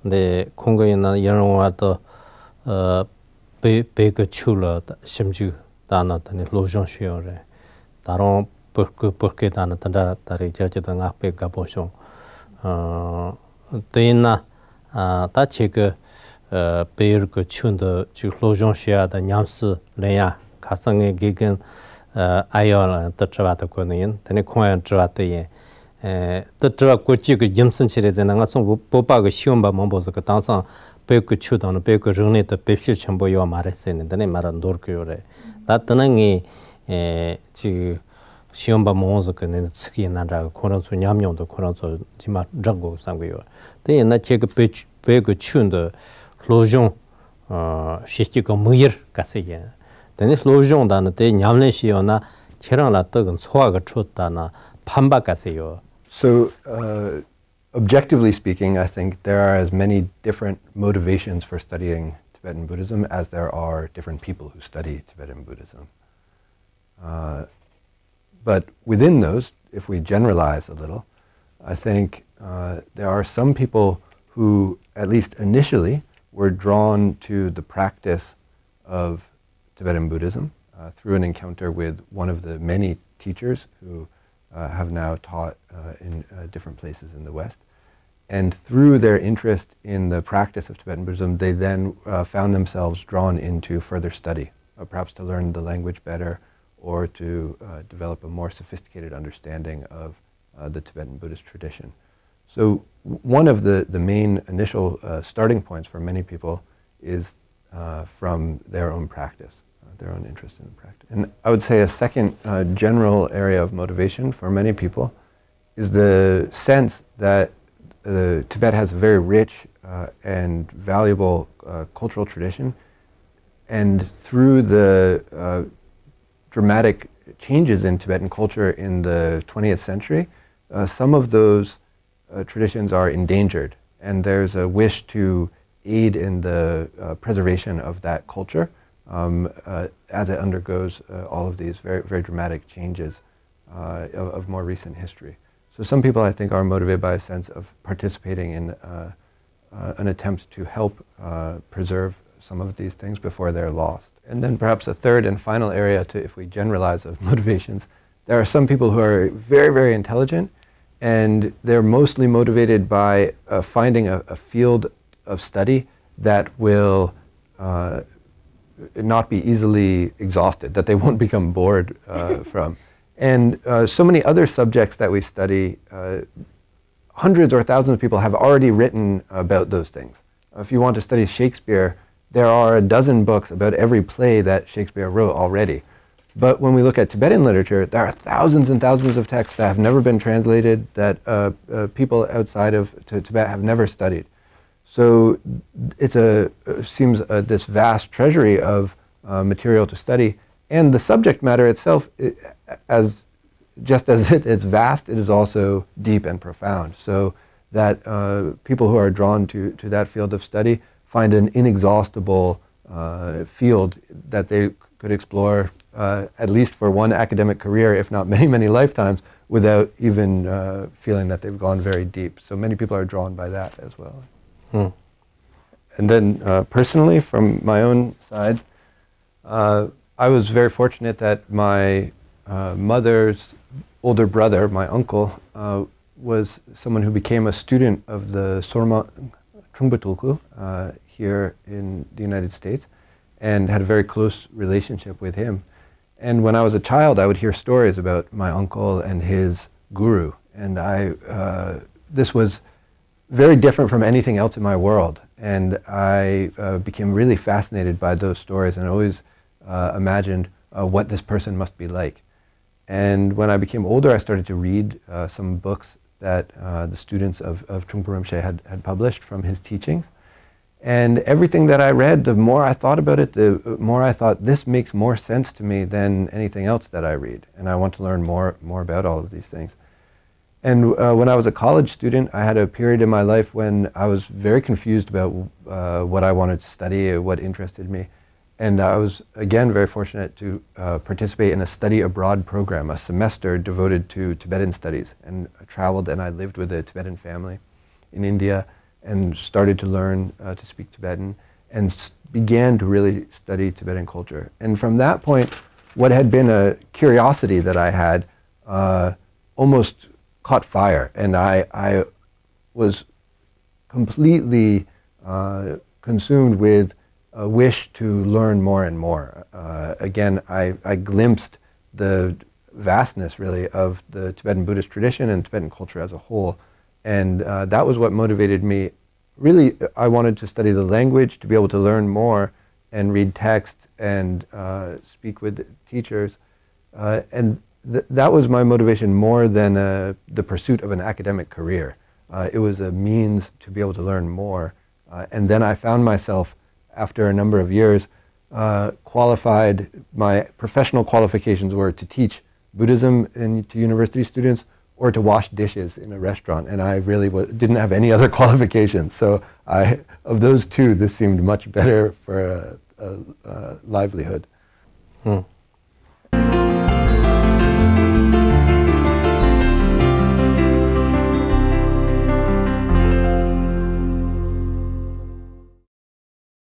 근데 공거에는 영어와도 베그 출러 심지 다나더니 로션 쉬어래 다른 porque 다나 단다 다리 저저던 앞에 가보쇼 때나 다치그 베르그 춘도 지 로션 쉬어다 냠스 레야 가상의 기근 아이언 뜻자와도 거는 되네 공연 저와때 뜻자와 고치 그 점선실에는 가서 보바가 시험 봐만 보서 그 당상 베그 추도는 베그 정네도 뵙실 전부요 말했었는데 말은 돌교래 나타나니 지 시험 봐 모서 그는 측이 나라 그런 소 냠용도 그런 소 지마 정고 상고요 근데 나 제가 베그 추도 로종 시티가 무일 가세게 근데 로종 다는데 냠내 시요나 체랑라 떡은 소화가 쳤다나 판박 가세요. So, objectively speaking, I think there are as many different motivations for studying Tibetan Buddhism as there are different people who study Tibetan Buddhism. But within those, if we generalize a little, I think there are some people who, at least initially, were drawn to the practice of Tibetan Buddhism through an encounter with one of the many teachers who have now taught in different places in the West. And through their interest in the practice of Tibetan Buddhism, they then found themselves drawn into further study, perhaps to learn the language better or to develop a more sophisticated understanding of the Tibetan Buddhist tradition. So one of the main initial starting points for many people is from their own practice. Their own interest in the practice. And I would say a second general area of motivation for many people is the sense that Tibet has a very rich and valuable cultural tradition, and through the dramatic changes in Tibetan culture in the 20th century, some of those traditions are endangered, and there's a wish to aid in the preservation of that culture as it undergoes all of these very, very dramatic changes of more recent history. So some people, I think, are motivated by a sense of participating in an attempt to help preserve some of these things before they're lost. And then perhaps a third and final area to, if we generalize of motivations, there are some people who are very, very intelligent, and they're mostly motivated by finding a field of study that will not be easily exhausted, that they won't become bored from. And so many other subjects that we study, hundreds or thousands of people have already written about those things. If you want to study Shakespeare, there are a dozen books about every play that Shakespeare wrote already. But when we look at Tibetan literature, there are thousands and thousands of texts that have never been translated, that people outside of Tibet have never studied. So it seems this vast treasury of material to study, and the subject matter itself, just as it is vast, it is also deep and profound. So that people who are drawn to that field of study find an inexhaustible field that they could explore at least for one academic career, if not many, many lifetimes, without even feeling that they've gone very deep. So many people are drawn by that as well. And then personally, from my own side, I was very fortunate that my mother's older brother, my uncle, was someone who became a student of the Sorma Trungpa here in the United States, and had a very close relationship with him. And when I was a child, I would hear stories about my uncle and his guru, and this was very different from anything else in my world. And I became really fascinated by those stories, and always imagined what this person must be like. And when I became older, I started to read some books that the students of Trungpa Rinpoche had published from his teachings. And everything that I read, the more I thought about it, the more I thought, this makes more sense to me than anything else that I read. And I want to learn more about all of these things. And when I was a college student, I had a period in my life when I was very confused about what I wanted to study, what interested me. And I was, again, very fortunate to participate in a study abroad program, a semester devoted to Tibetan studies. And I traveled and I lived with a Tibetan family in India. and started to learn to speak Tibetan and began to really study Tibetan culture. And from that point, what had been a curiosity that I had almost caught fire, and I was completely consumed with a wish to learn more and more. Again, I glimpsed the vastness, really, of the Tibetan Buddhist tradition and Tibetan culture as a whole. And that was what motivated me. Really, I wanted to study the language, to be able to learn more and read text and speak with teachers. And that was my motivation more than the pursuit of an academic career. It was a means to be able to learn more. And then I found myself, after a number of years, qualified. My professional qualifications were to teach Buddhism to university students or to wash dishes in a restaurant, and I really didn't have any other qualifications. So of those two, this seemed much better for a livelihood.